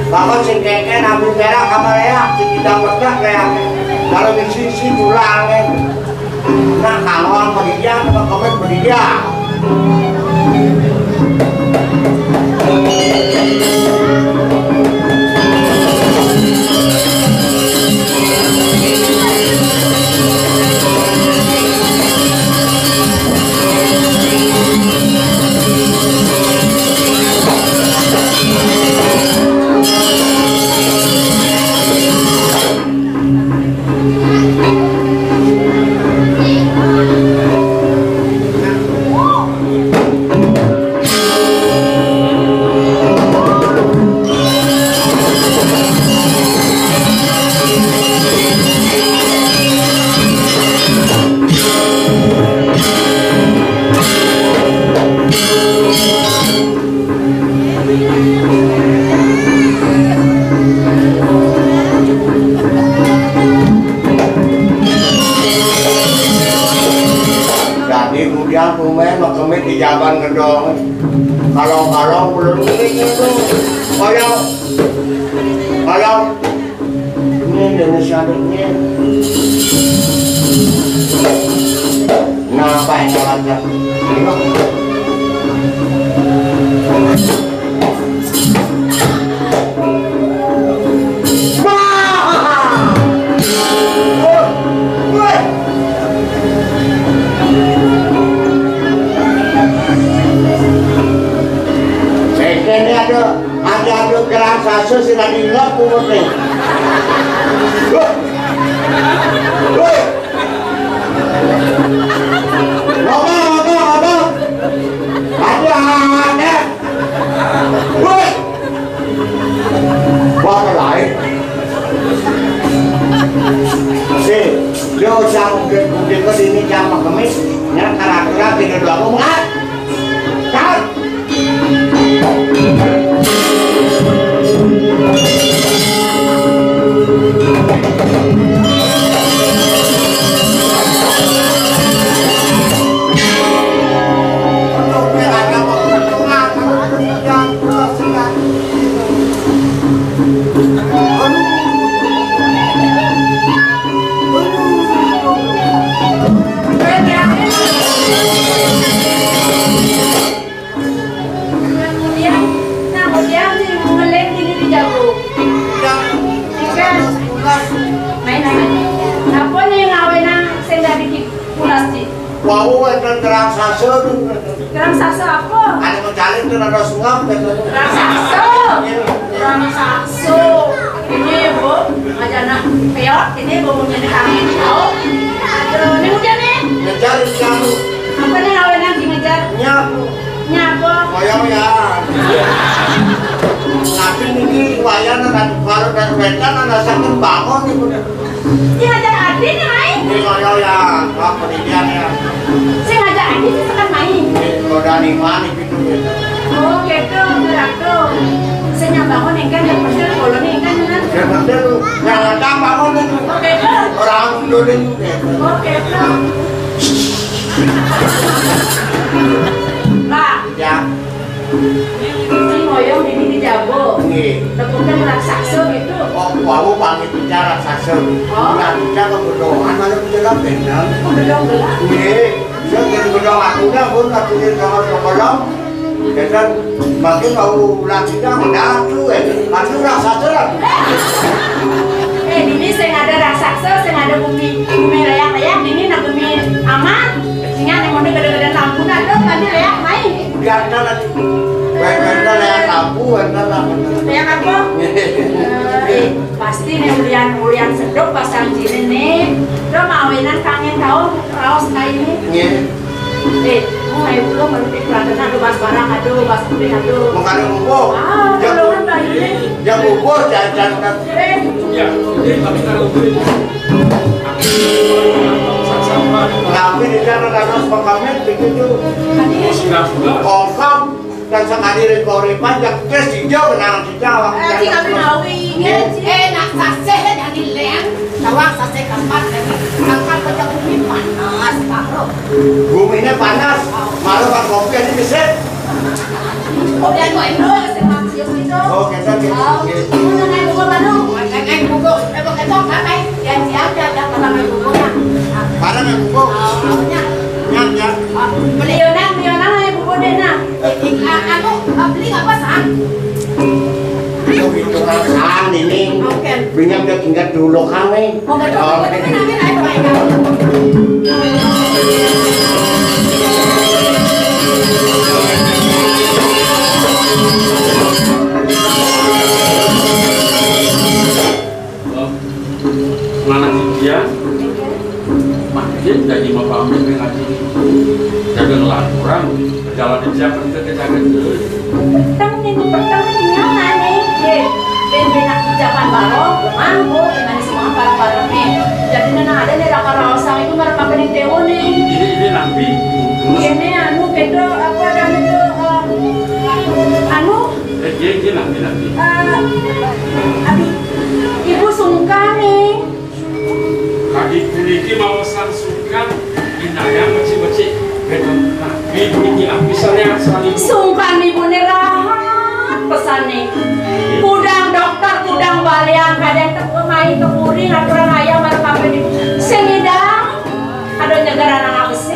Bahkan si keke nabi merah kamar leak, si tidak berdak leak. Kalau di sisi tulang, nah kalau beridia, kamu beridia. Di Jaban Gedong, kalau belum itu, kalau ini Indonesia ini, napa yang ada? Ada gerak sasu sih lagi nggak putih. Ngomong. Ada. Wah lain. Si, dia usah mungkin ke sini jam kemis, ya karakter tidak dua ngomong. Kan? Wow, itu gerang sasu. Gerang sasu apa? Ada mencari itu ada sungap gitu. Gerang sasu. Gerang sasu. Ini bu, anak peot. Ini bu menjadi kami tahu. Aduh, ini hujan nih. Ngejar di kamu. Apa nih ngawen nanti ngejar? Nyapu. Nyapu. Koyong ya. Tapi ini wayan dan kalau dan wetan ada sakit bangun nih bu. Dia ngajar Adi nih main. Ini koyong ya, kok pendidikan ya. Saya ngajak Adi sih sekan main. Roda lima nih gitu. Oh gitu, berarti. Saya nyambangun ikan yang bener, kalau nih ikan bener. Yang bener, yang datang bangun itu. Oh gitu. Orang Indonesia juga. Oh gitu. Pak. Ya. Ini ngoyong di Jabo. Nih. Tepuknya meraksasa gitu. Oh, kamu panggil bicara saksel. Nggak bicara berdoa, malah bicara benar. Oh belum. Nih, saya jadi berdoa akunya pun aku jadi berdoa. Kemudian makin mau lanjutnya mendaku, masih raksasa lagi. Ini saya ada raksasa, saya ada bumi layak-layak. Ini nak bumi aman. Sehingga yang mau gede-gede lampu ada tadi layak main. Biarkan lagi. Biarkan layak lampu, layak apa? Pasti nih ulian sedok pasang sini nih. Lo mawinan kangen tahu raos kayak ini. Ayo belum baru dikeluarkan aduh bas barang aduh bas kulit aduh. Makan bubur. Kalau kan bayi ini. Yang bubur jangan kan. Ya, jadi tapi kalau beli Tapi di sana karena sepakamen begitu. Kongkam dan sekali rekori panjang terus hijau kenang hijau. Jika menawi, nak saseh dan dileng, tawang saseh keempat lagi. Angkat pecah bumi panas, taruh. Buminya panas, malu kan kopi ini bisa. Oh dia kau itu, semak siuk itu. Oh kita gitu. Mana naik bubur baru? Naik bubur, ketok kan? Yang siapa yang kalau naik buburnya? Mana yang bubur? Awalnya. Nyat. Beliau naik bubur deh nak. Aku beli apa sah? Hitungan ini. Oke. Bingung dia tinggal dulu kami. Oke, tapi nanti naik baik. mana dia makin jadi mau pamit dengan ini jaga ngelar kurang jalan di siapa kita jaga dulu Petang nih nyala nih. Ben aku jaman barong, manggo, gimana semua barang-barang nih. Jadi nana ada nih raka-rasa itu mereka pakai dewo nih. ini nabi Ini anu gitu apa ada itu anu ini nabi abi ibu sungkan nih. kaki kuliki mau sangsukan inayang macam-macam betul nabi ini misalnya sekali Sungkan ibu nerahat pesan nih. Kudang dokter, kudang baliang, kadang main temuring, aturan ayam baru kapan di sengidang. Ada negara anak besi.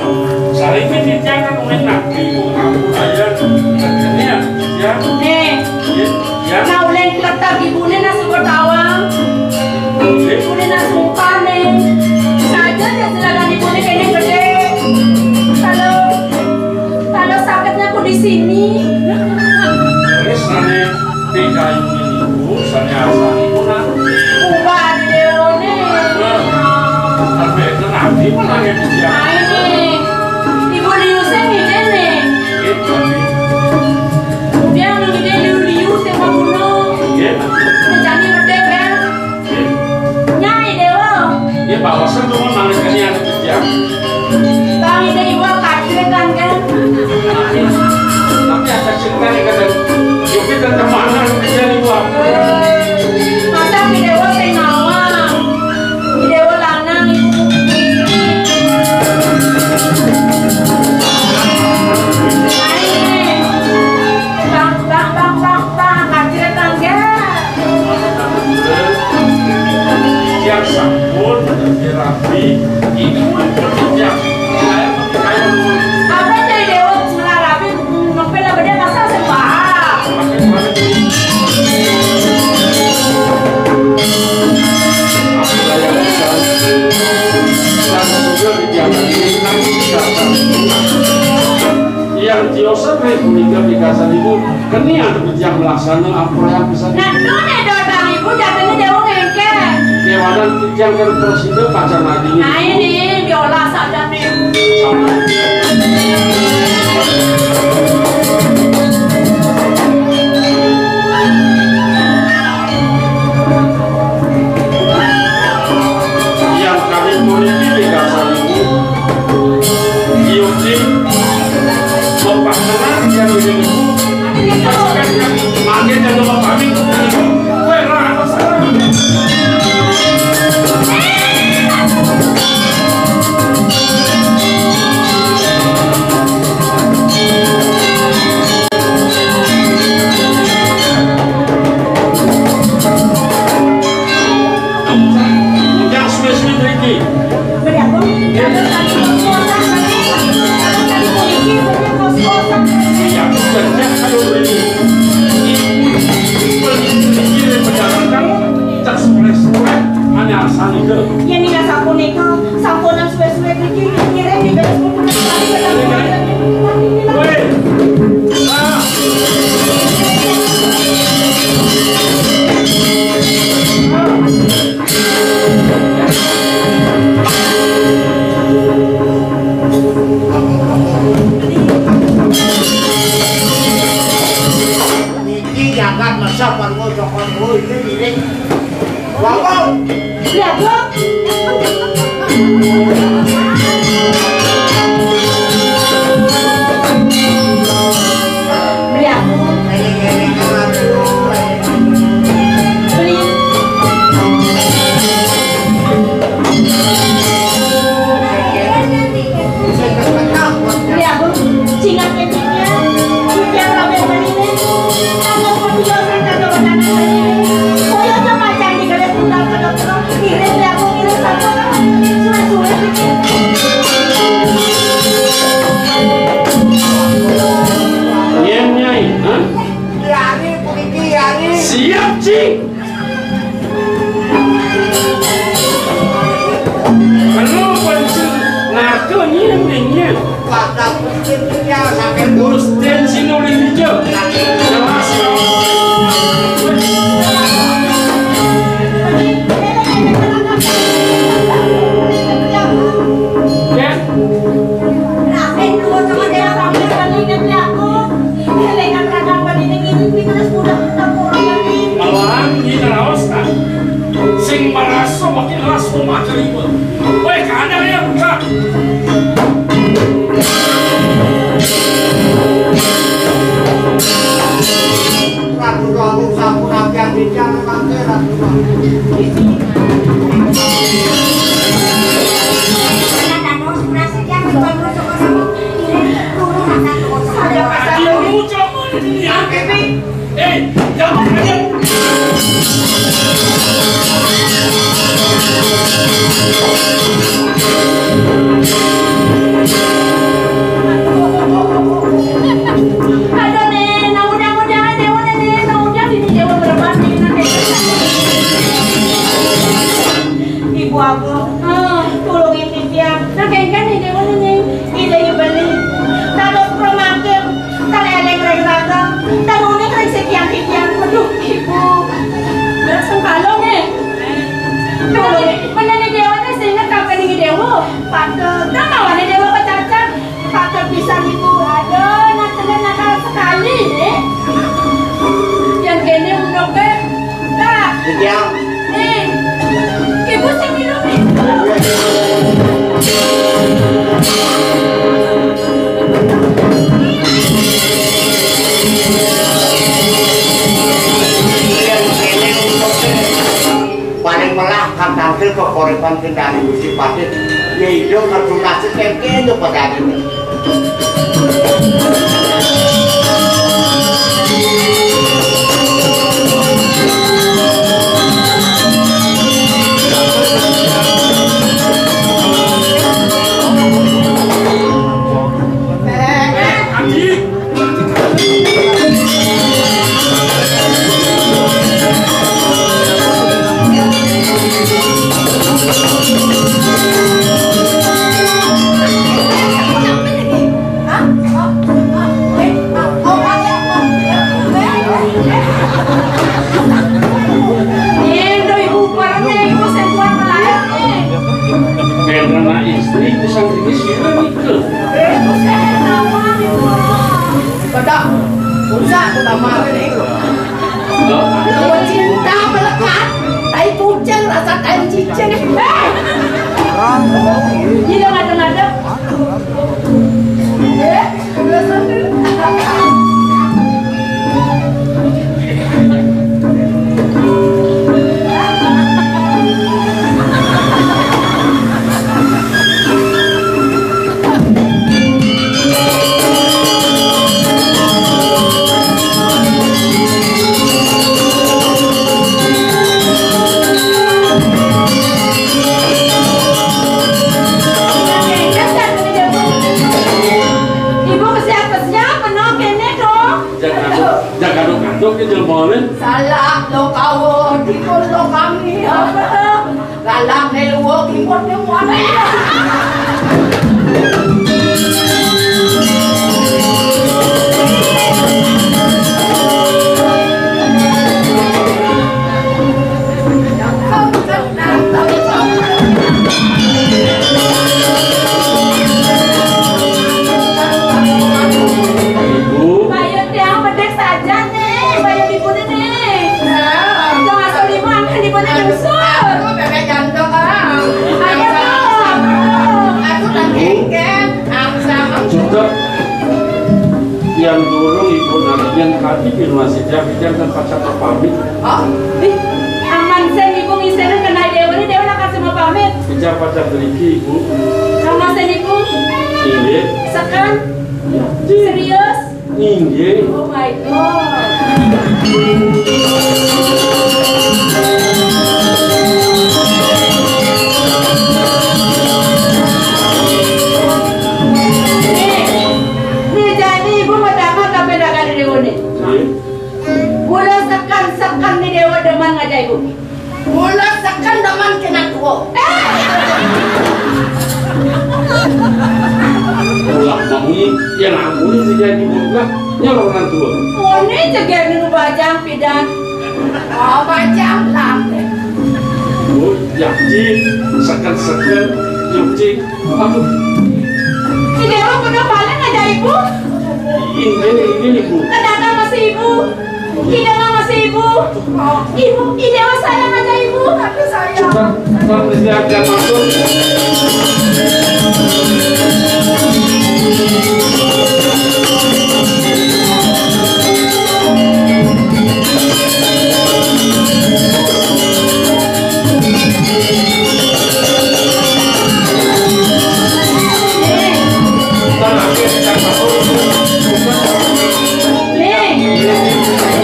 saling menjaga oleh nabi aku ayah akhirnya ya Nih, ya nah ulen letak ibunya nasi bertawang. Ibunya sungkan nih. Saja dia silakan ibunya kayaknya gede. Kalau sakitnya aku di sini. sana tiga ini sana asal ibu nanti Ubah di deone. tapi itu nabi mana yang dia Nah ini, ibu liusnya ngide nih. itu Dia ngide lius sama gunung. ya Menjadi gede kan? Nyai dewa. ya bawa semua malaikat yang ada kerja Bang ide ibu kacil kan kan? tapi ada cerita yang kata yuk kita kemana kerja di luar Masa ide dewa saya ngawang. Ide dewa lanang ibu. Nah ini, bang kacil kan kan? yang sampun rapi ini kerja saya kayak Apa jadi dewa melarapi novel apa dia masa sembah? yang Joseph hingga dikasih itu kini ada yang melaksanakan apa yang bisa Nah, itu nih dorang ibu jatuhnya dewa ngengke. kewanan yang ke presiden pacar lagi Nah ini diolah saja nih. yang kami politik dikasih itu Yudi mempaksakan yang ini makin jangan lupa kami apa salah patah pusingnya sampai Gusten sinuling hijau. Jelas ya. Malahan ginaraos kan. Sing maraso makin raso makin ribut. Woi, kadang ya, Kak. Ratu Rawu sampun apian bincang mangke Ratu Rawu. Ibu aku, tulungin tiang. Nah, kayaknya nih dewa nih, ide beli. Taruh promakem, taruh eleng ragang, taruh unik rek sekian. Aduh, ibu, berasal kalong nih. Mana nih dewa nih sehingga kapan nih dewa? Patut, nama nih dewa pacacan. Patut bisa ibu. Aduh, nakal sekali nih. Yang gini undok deh. Nah, Tiang. nih. Ibu sih minum nih. Paling melah kan tampil ke korepan kendali Gusti Patih. Ya hidup harus nasib keke itu pada ini. Cinta melekat, tai pucang rasa kain cicing. Gila ngada-ngada. Salah lo kau timur lo kami galak neluwo timur ni mana yang dulu ibu yang tadi di rumah saja jangan pacar pamit. Oh, aman sen ibu ngiserin kena dewa ini dewa nak kasih mau pamit. Bisa pacar beriki ibu. Sama sen ibu. Iya. Sekan. Serius. Iya. Oh my god. Mula sekan ni dewa deman ngajak ibu. Mula sekan deman kena tua. yang aku ini jadi buka nyolong orang tua. Oh, ini jaga dulu bajang pidan. Oh, bajang lah. Bu, yakin, sekan-sekan, nyuci. Aduh, Si Dewa bener paling ngajak ibu. ini Bu. Kenapa masih ibu? Idewa masih ibu. Oh, ibu, Idewa sayang aja ibu. Tapi sayang. Kalau jangan masuk.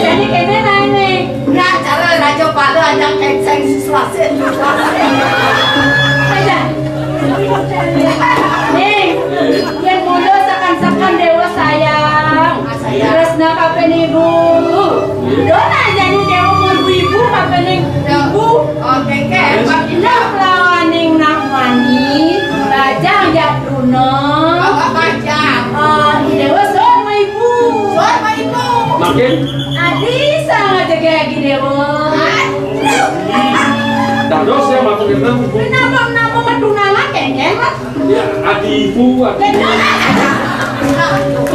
Jadi kemana nih? Nah, cara raja pada ada kenceng selasa. Aja. Nih, yang muda sekan-sekan Dewa sayang. Terus nak kapan ibu? Dona jadi Dewa mau ibu kapan ibu? Oke, nak lawaning nak mani. Bajang jak Bruno. Bajang. Dewa sama ibu. Sama ibu. Makin Adi sangat jaga Dewa. dados saya masuk ke dalam. Kenapa mentunangan kayaknya? Ya, adi ibu, adi.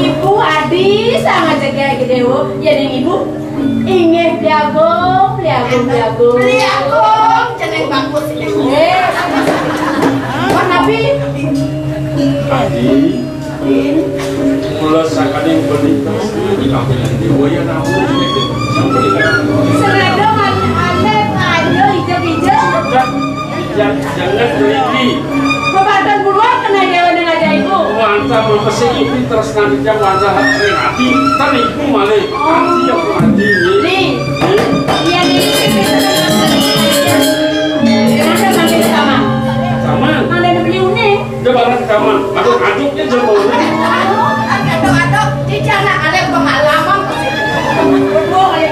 Ibu Adi sangat jaga Dewa. Jadi ibu ingin beliagong, jeneng bagus ini. Tapi Adi, mulai sakit yang bernikah di kampung Dewa ya namun sengaja aneh aja hijau-hijau. jangan teliti. Kebatan buruan kena Dewa dengan aja ibu. Wanta mempesi ibu terus nanti jam wanta ring hati, kan ibu malah hati yang hati. Nih, iya nih. Ada manggil sama. Sama. Ada yang beli unik. Dia barang sama. Aduk-aduknya jempol. Aduk-aduk di sana ada pengalaman. Oh, ada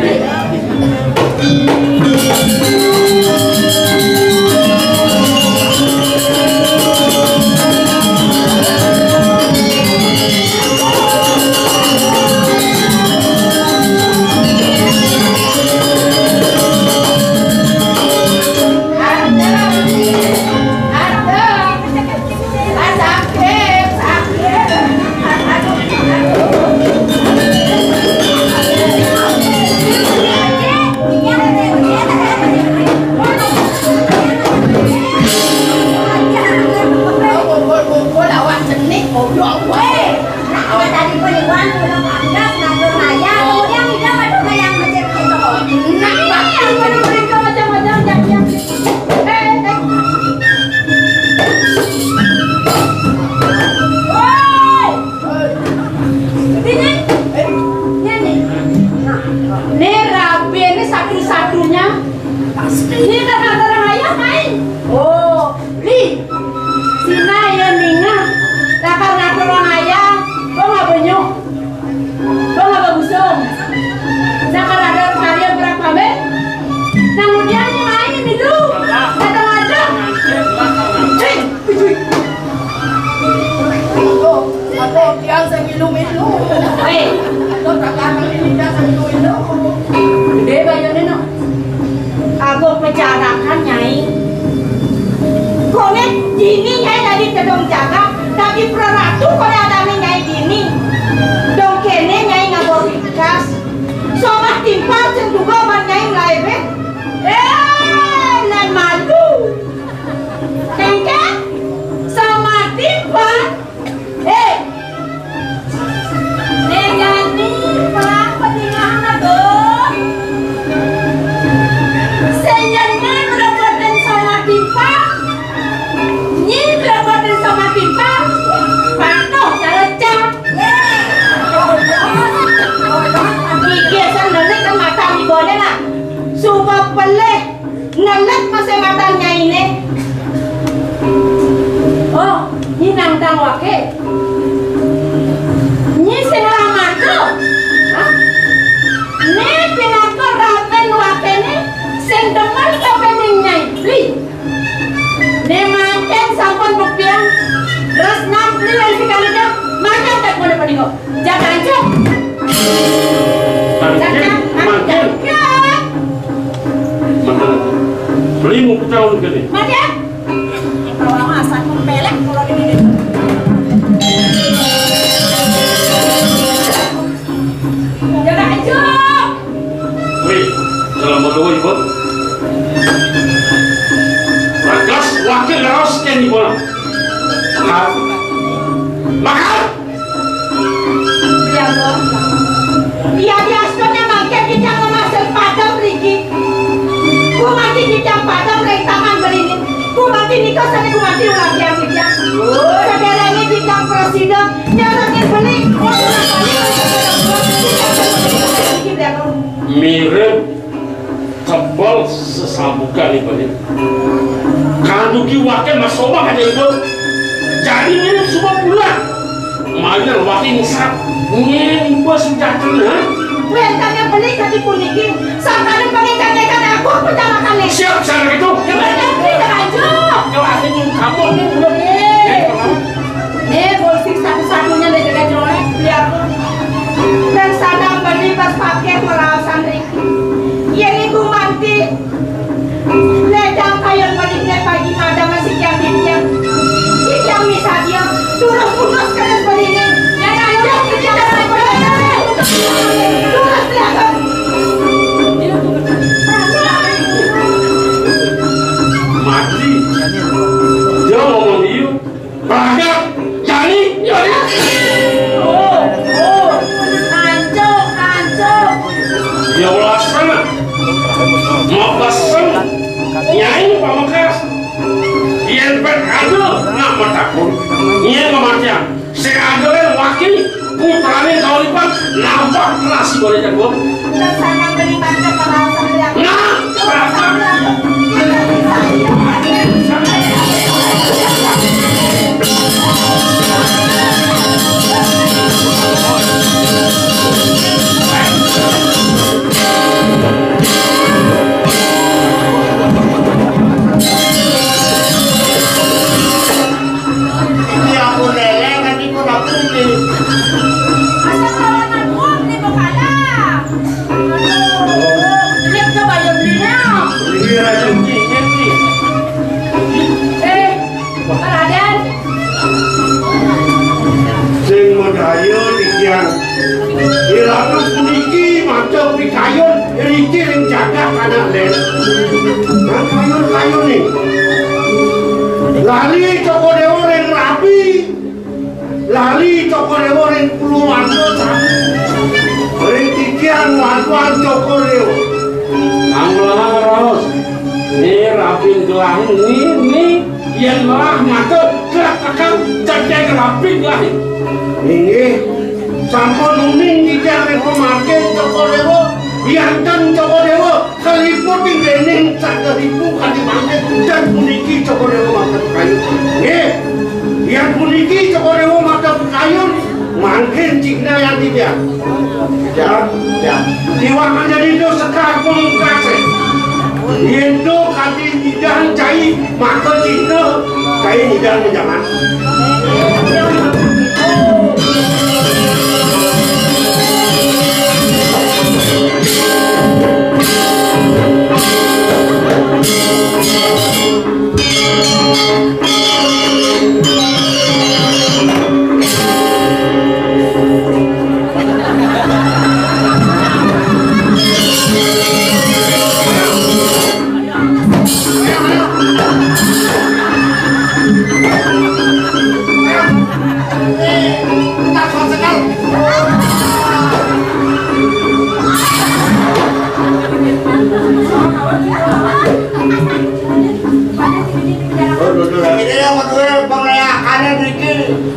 beli. Ini kan antara ayam main. Oh, li. Sina ya ninga. Lah karena orang ayam, kok nggak banyak, kok nggak bagusong. Nah karena ada karya berapa men? Kemudian ini main ini dulu. Kadang-kadang. Hei, cuy. Oh, ada yang semilu-milu. Hei, lo tak akan ini dah semilu-milu. Gede bayarnya no. Aku bicarakan nyai. Kone gini nyai tadi sedang jaga, tapi praratu kone ada nyai gini. Dong kene nyai ngabor ikas. Somah timpal senduga ban nyai ngelaibe. Nan malu. Tengke sama timpal. Nejani pak peningan dong. Senyanya berbuatan sama pipa, nyi berbuatan sama pipa, patuh cara cak. Gigi sendiri ke mata boleh lah, subah peleh, ngelet masih matanya ini. Oh, ini nangtang wake, nyi sengalang matu, nih pinako rapen wake nih. Sing demen kapening nyai beli. Ne manten sampun buktian. Terus nam beli yang paling kok. Jangan ancok. Makin. Beli mau tahun gini. Mana? Kalau masak mempelek kalau di sini. Jangan ancok. Wih, selamat dulu ibu. Ragas wakil raus kan ibu. Makan. Ya Allah. Iya biasanya makan kita ngemasak padam lagi. Ku mati kita padam rek tangan berini. Ku mati nikah sana ku mati ulang dia kita. Saudaranya kita presiden nyarangin beli. Mirip tebal sesabukan ibu. Kanduki wakil masoba ada ibu. Jadi mirip semua bulan. Mager wakil nisab. Ini ibu sudah tenang. Rentangnya beli tadi puniki. Sampai pengen aku pertama kali. Siap sana itu. Gimana beli terlanjut. Kalau akhirnya kamu ini belum. Nih bolsik satu-satunya dari jaga jelek beli aku. Dan sadang beli pas pakai merawasan Riki. Yang ibu manti. Ledang kayon baliknya pagi ada masih yang yang misalnya turun putus kalian begini dan aja kita turun belakang Mati dia ngomong dia banyak jadi ancok dia ulasana mau pesen nyanyi pamakas yang berada nama takut yang kematian seagak wakil putranya kau lipat nampak nasi boleh jago dan sana beli pada kawasan belakang nah Ini aku lele kan ibu nak ini. asal kawan aku ni bekala lihat coba yang belinya ini racun ini Raden sing modaya dikian diratu puniki macam pikayon riki yang jaga kanak len nah kayon nih lali toko dewa yang rapi lali toko dewa yang puluhan orang tikian wan toko dewa anglah ros ini rapi gelang ini yang lah mata kelakakan jaga rapi gelang ini sampun uning tidak memakai toko dewa Yantan Joko Dewa keliput di bening sak kelipu kali mangke dan puniki Joko Dewa mata kayu. Nggih. Yang puniki Joko Dewa mata kayu mangke cigna yang tidak. Ya. Diwakan jadi itu sekakung kase. Yendo kati nidang cai mata cigna cai nidang jangan.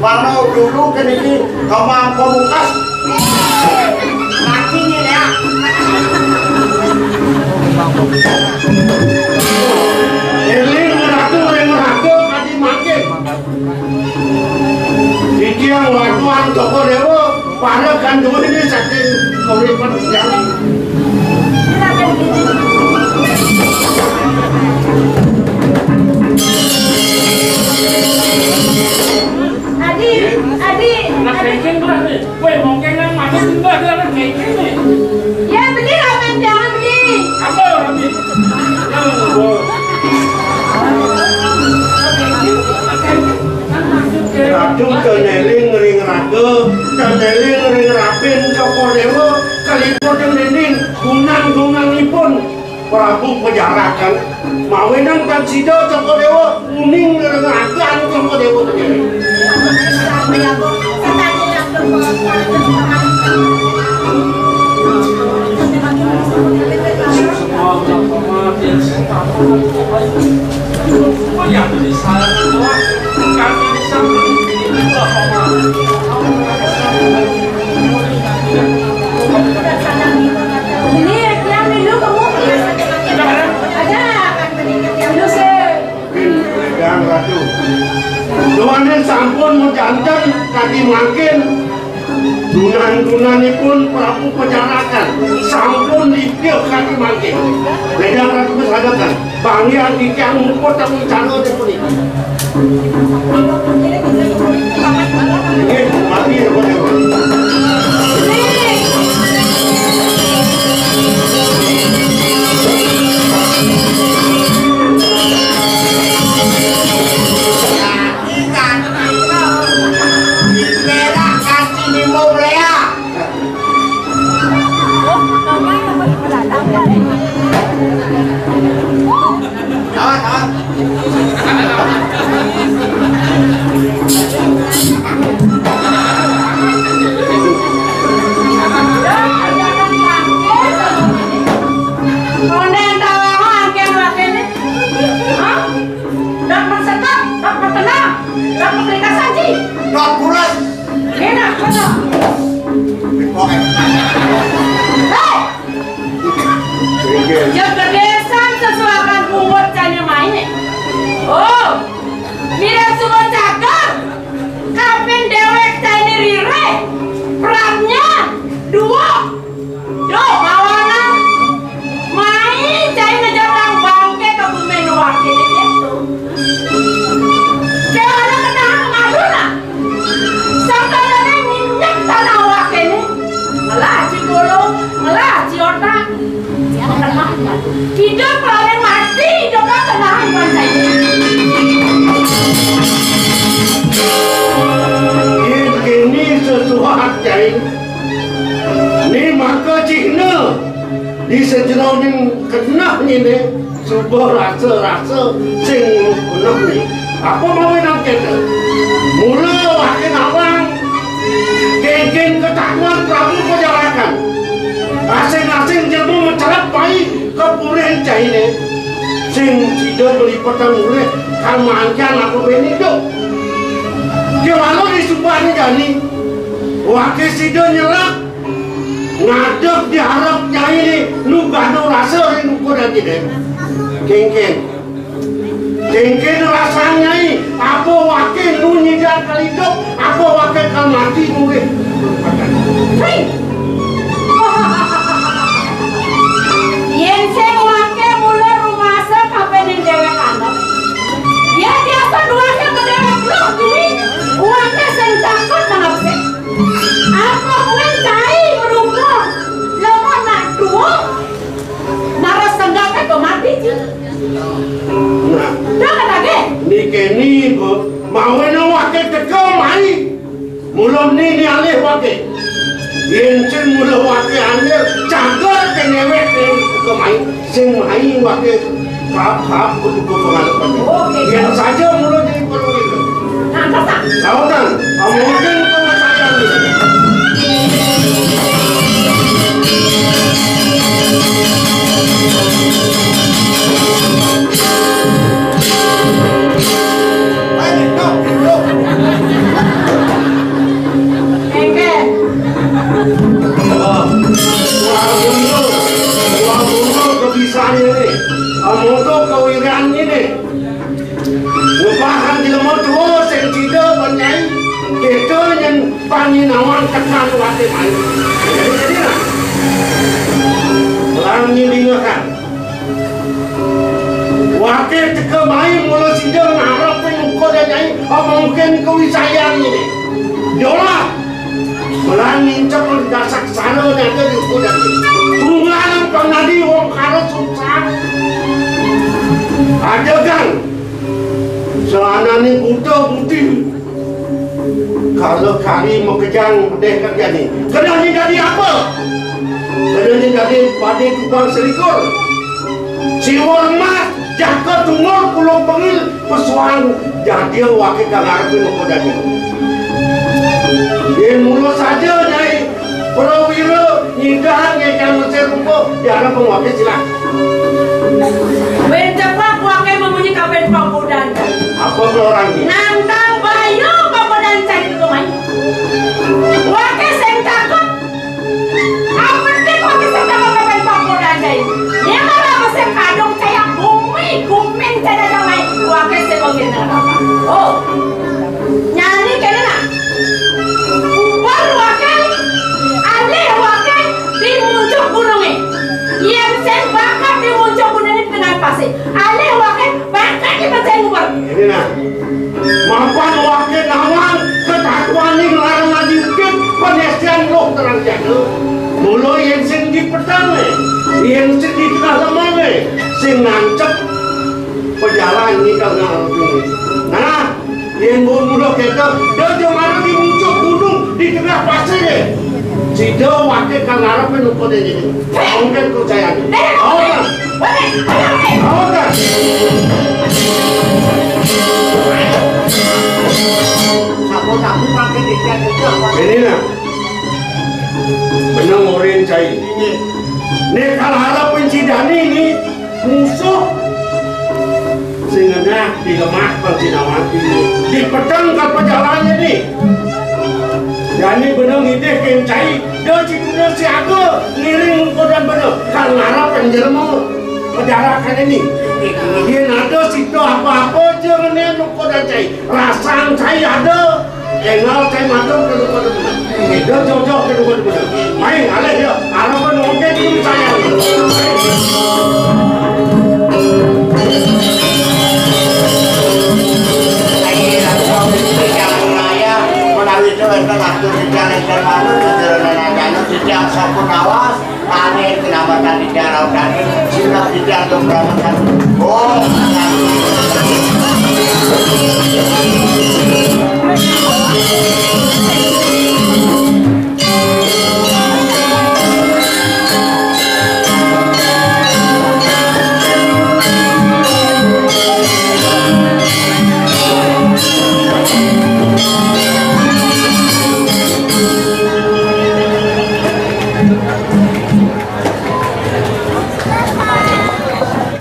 Warna dulu kan ini kamar pembukas mati nih ya. Ini meratu kadi makin. Iki yang watuan Joko Dewa pada kandungan ini saking komitmen yang Adi beli. Nak kengkeng lah nih. Weh mau kengkeng macam enggak dia nak kengkeng nih. Ya beli ramen jangan beli. Apa ramen? Ratu keneling ring raga, keneling ring rapin Joko Dewa, kalipun yang dinding, gunang-gunangipun Prabu penjarakan. Mawenang dan Sido Joko Dewa, uning ring ragan Joko Dewa keneling. Yang di sana kami bisa Ini yang dulu kamu ada dulu Dan Ratu, doanen sampun mujantan tadi makin dunan-dunanipun Prabu penjarakan sampun dipil kaki makin. Bedang Ratu kesadakan bangyan dikiang mukot tak bicara pun ini. Ini mati ya boleh. Kegedesan sesuakan pungut canya main. Oh, mira semua cakap. Kapin dewek canya rire. Perangnya dua. Do mawanan. Main canya jarang bangke ke bumi wakil itu. Jangan kena ngadu lah. Sampai ada minyak tanah wakil. Malah cibolo, malah ciotak. Hidup kalian mati, hidup kan tenang iman saya. Ini sesuatu jahit. Ini maka Cina di sejauh ini kena ini sebuah rasa sing penuh ni. Apa mau nak kata? Mula wakil awang geng-geng ketakuan Prabu penjarakan. Asing-asing jelma mencelapai kepurihan China. Sing tidak melipatkan mulai kalmankan aku benido. Dia malu di subahnya jadi wakil sido nyelak ngadep diharap China nu gado rasa yang nuku dah tidak. Kengken rasanya ini apa wakil nu nyidak kalidok apa wakil kalmati mulai. Yen sing wake mulai rumah kapenin dewek anak. Ya biasa duanya ke dewek loh gini. Uangnya sing takut nangap sih. Apa mungkin cai berumur. Lama nak dua. Naras tenggak ke mati je. Nah, Jangan lagi. ni kini mau nak wakil teka mai. Mulam ni alih wakil. Yencen mula wakil anda cagar kenewek ke main sing main wakil kap untuk pengalaman. Yang saja mula jadi perlu itu. Nah, tak. Tahu kan? Mungkin pemasaran ni. Kebiasaan ini, motor kewiraan ini, bahkan di lemah tua sentido banyak, kita yang paninawan tekan wakil main. Jadi lah, orang ini dengarkan, wakil tekan main mula sentido ngarap pun kau dah jadi, mungkin kewisayan ini, dia ada di kuda. Tunggalan penadi wong harus susah. Ada kan? Selana ni kuda putih. Kalau kali mau kejang deh kerja ni. Kena ni jadi apa? Kena ni jadi pada tukang selikur. Siwar emas jaga tunggu pulau pengil pesuang jadi wakil kangarapin mau kuda ni. Dia mulut saja nyai Prawira nyindahan ngekan Mesir rumput diharap mewakil silah. Bencepak wakil memunyi kaben pangkudan. Apa orang ni? Nandang bayu pangkudan cari kumai. Wakil sing takut. Apa sih wakil sing takut kaben pangkudan cari? Dia malah mesin kadung kayak bumi kumin cari damai. Wakil sing mungkin apa? Oh, nyanyi kena nak? Wakil, alih wakil di muncul gunung ni. Yang sen bakar di muncul gunung ni kenapa sih? Alih wakil bakar di macam ubah. Ini nak, mapan wakil nawang ketakuan ni larang lagi bukit penesian roh terang jaga. Mula yang sen di petang ni, yang sen di tengah zaman ni, sen nancap pejalan ni kau nak ni. Nah, yang mula kita dia jangan di muncul gunung di tengah pasir ni. Sido wakil kang arap penumpang dia ni. Mungkin kau saya ni. Awak, awak. Sapu pakai dia juga. Ini nak, benang orang cai. Ni kalau harap pencidani ni musuh. Sehingga dilemak pencidawati di pedang kat perjalanannya ni. Yani benang ide kencai, dia cikgu siaga ngiring kodan benang. Kalau harap penjermu penjarakan ini. Dia ada situ apa-apa je ni kodan cai. Rasang cai ada. Engal cai matung ke kodan benang. Dia jauh-jauh ke kodan benang. Main alih dia. Harapan mungkin itu saya. Itu ente waktu dijalan terlalu kejeronan tidak sapu nawas panen kenapa tadi darah tadi sudah tidak berangkat. Oh,